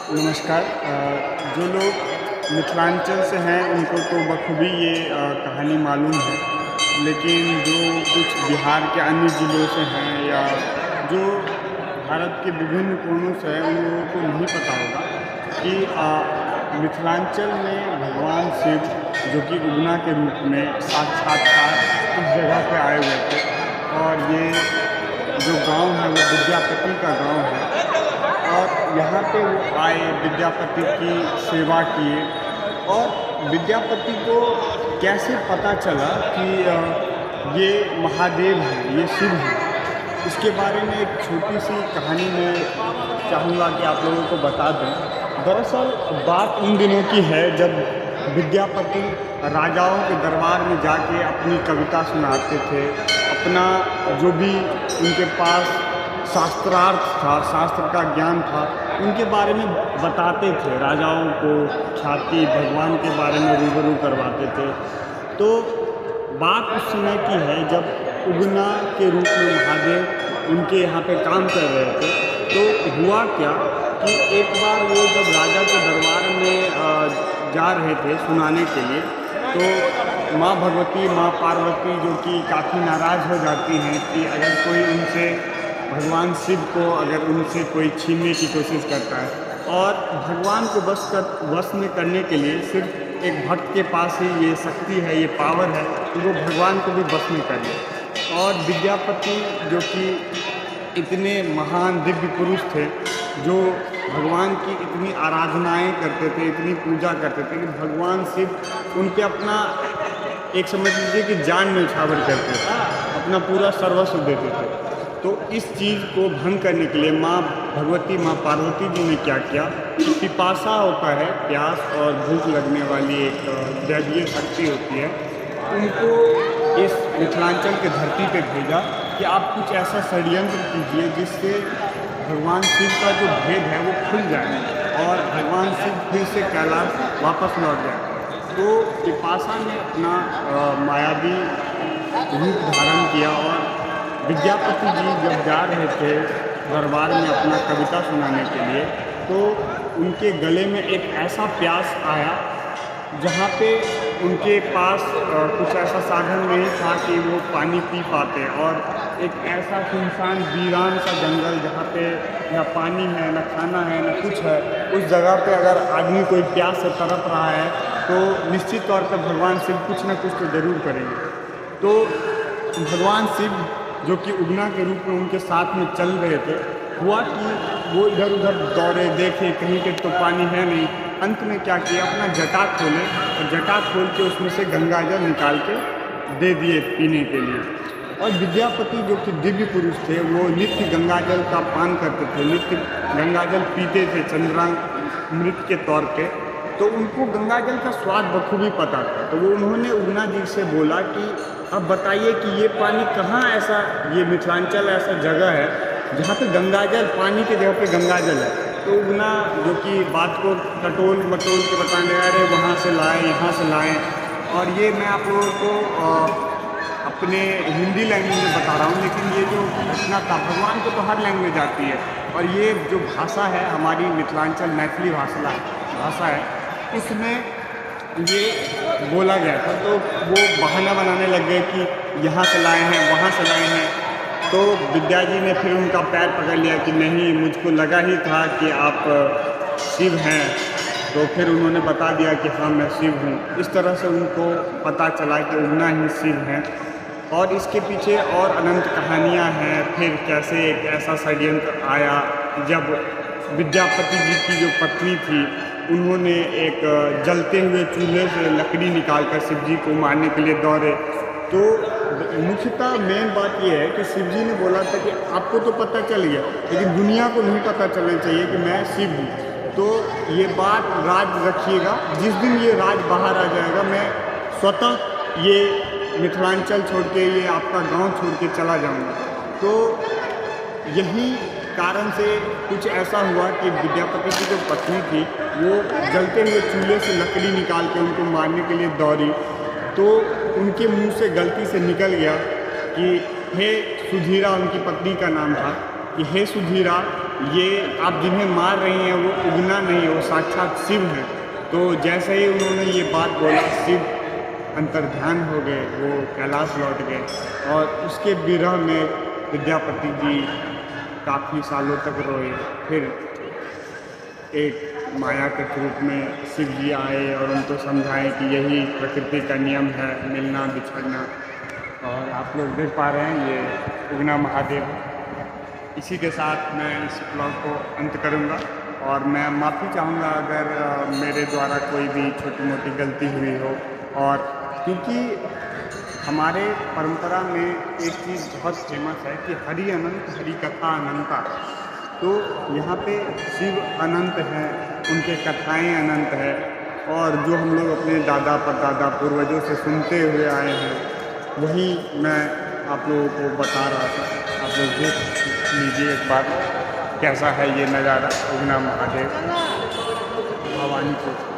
नमस्कार। जो लोग मिथिलांचल से हैं उनको तो बखूबी ये कहानी मालूम है, लेकिन जो कुछ बिहार के अन्य ज़िलों से हैं या जो भारत के विभिन्न कोनों से हैं, उन लोगों को नहीं पता होगा कि मिथिलांचल में भगवान शिव जो कि उगना के रूप में साक्षात्कार इस जगह पे आए हुए थे। और ये जो गांव है वो विद्यापति का गांव है, और यहाँ पे वो आए, विद्यापति की सेवा किए। और विद्यापति को कैसे पता चला कि ये महादेव हैं, ये शिव हैं, इसके बारे में एक छोटी सी कहानी मैं चाहूँगा कि आप लोगों को बता दूँ। दरअसल बात उन दिनों की है जब विद्यापति राजाओं के दरबार में जाके अपनी कविता सुनाते थे, अपना जो भी उनके पास शास्त्रार्थ था, शास्त्र का ज्ञान था, उनके बारे में बताते थे, राजाओं को ख्याति भगवान के बारे में रूबरू करवाते थे। तो बात उस समय की है जब उगना के रूप में महादेव उनके यहाँ पे काम कर रहे थे। तो हुआ क्या कि एक बार वो जब राजा के दरबार में जा रहे थे सुनाने के लिए, तो माँ भगवती, माँ पार्वती जो कि काफ़ी नाराज़ हो जाती हैं कि अगर कोई उनसे भगवान शिव को अगर उनसे कोई छीनने की कोशिश करता है, और भगवान को वश में करने के लिए सिर्फ एक भक्त के पास ही ये शक्ति है, ये पावर है कि वो भगवान को भी वश में कर ले। और विद्यापति जो कि इतने महान दिव्य पुरुष थे, जो भगवान की इतनी आराधनाएं करते थे, इतनी पूजा करते थे कि भगवान शिव उन पे अपना एक समझ लीजिए कि जान न्यौछावर करते थे, अपना पूरा सर्वस्व देते थे। तो इस चीज़ को भंग करने के लिए माँ भगवती, माँ पार्वती जी ने क्या किया कि पिपासा होता है, प्यास और भूख लगने वाली एक दैवीय शक्ति होती है, उनको इस मिथिलांचल के धरती पे भेजा कि आप कुछ ऐसा षड्यंत्र कीजिए जिससे भगवान शिव का जो भेद है वो खुल जाए और भगवान शिव फिर से कैलाश वापस लौट जाए। तो पिपासा ने अपना मायावी रूप धारण किया, और विद्यापति जी जब जा रहे थे दरबार में अपना कविता सुनाने के लिए, तो उनके गले में एक ऐसा प्यास आया जहाँ पे उनके पास कुछ ऐसा साधन नहीं था कि वो पानी पी पाते। और एक ऐसा सुनसान वीरान सा जंगल जहाँ पे न पानी है, न खाना है, न कुछ है, उस जगह पे अगर आदमी कोई प्यास से तड़प रहा है तो निश्चित तौर पर भगवान शिव कुछ न कुछ तो ज़रूर करेंगे। तो भगवान शिव जो कि उगना के रूप में उनके साथ में चल रहे थे, हुआ कि वो इधर उधर दौड़े, देखे कहीं के तो पानी है नहीं। अंत में क्या किया, अपना जटा खोले और जटा खोल के उसमें से गंगा जल निकाल के दे दिए पीने के लिए। और विद्यापति जो कि दिव्य पुरुष थे, वो नित्य गंगा जल का पान करते थे, नित्य गंगा जल पीते थे चंद्रामृत के तौर पे। तो उनको गंगा जल का स्वाद बखूबी पता था। तो वो उन्होंने उगना जी से बोला कि अब बताइए कि ये पानी कहाँ ऐसा, ये मिथिलांचल ऐसा जगह है जहाँ पे गंगा जल, पानी की जगह पे गंगा जल है। तो उगना जो कि बात को टटोल मटोल के बताने आ रहे, वहाँ से लाएँ, यहाँ से लाएँ। और ये मैं आप लोगों को अपने हिंदी लैंग्वेज में बता रहा हूँ, लेकिन ये जो घटना था, भगवान को तो हर लैंग्वेज आती है, और ये जो भाषा है हमारी मिथिलांचल मैथिली भाषा है, इसमें ये बोला गया था। तो वो बहाना बनाने लग गए कि यहाँ से लाए हैं, वहाँ से लाए हैं। तो विद्या जी ने फिर उनका पैर पकड़ लिया कि नहीं, मुझको लगा ही था कि आप शिव हैं। तो फिर उन्होंने बता दिया कि हाँ मैं शिव हूँ। इस तरह से उनको पता चला कि उगना ही शिव हैं। और इसके पीछे और अनंत कहानियाँ हैं। फिर कैसे एक ऐसा षड्यंत्र आया जब विद्यापति जी की जो पत्नी थी, उन्होंने एक जलते हुए चूल्हे से लकड़ी निकालकर शिव जी को मारने के लिए दौड़े। तो मुख्यतः मेन बात यह है कि शिव जी ने बोला था कि आपको तो पता चल गया, लेकिन दुनिया को नहीं पता चलना चाहिए कि मैं शिव हूँ। तो ये बात राज रखिएगा, जिस दिन ये राज बाहर आ जाएगा, मैं स्वतः ये मिथिलांचल छोड़ के, ये आपका गांव छोड़ के चला जाऊंगा। तो यही कारण से कुछ ऐसा हुआ कि विद्यापति की जो पत्नी थी, वो जलते हुए चूल्हे से लकड़ी निकाल के उनको मारने के लिए दौड़ी। तो उनके मुंह से गलती से निकल गया कि हे सुधीरा, उनकी पत्नी का नाम था, कि हे सुधीरा, ये आप जिन्हें मार रही हैं वो उगना नहीं है, वो साक्षात शिव हैं। तो जैसे ही उन्होंने ये बात बोला, शिव अंतर्ध्यान हो गए, वो कैलाश लौट गए और उसके विरह में विद्यापति जी काफ़ी सालों तक रोए। फिर एक माया के रूप में शिव जी आए और उनको समझाएं कि यही प्रकृति का नियम है, मिलना बिछड़ना। और आप लोग देख पा रहे हैं ये उगना महादेव। इसी के साथ मैं इस ब्लॉग को अंत करूंगा और मैं माफ़ी चाहूँगा अगर मेरे द्वारा कोई भी छोटी मोटी गलती हुई हो। और क्योंकि हमारे परंपरा में एक चीज़ बहुत फेमस है कि हरि अनंत हरि कथा अनंता। तो यहाँ पे शिव अनंत हैं, उनके कथाएँ अनंत है और जो हम लोग अपने दादा परदादा पूर्वजों से सुनते हुए आए हैं वही मैं आप लोगों को बता रहा था। आप लोग देख लीजिए एक बार कैसा है ये नज़ारा उगना महादेव भवानीपुर।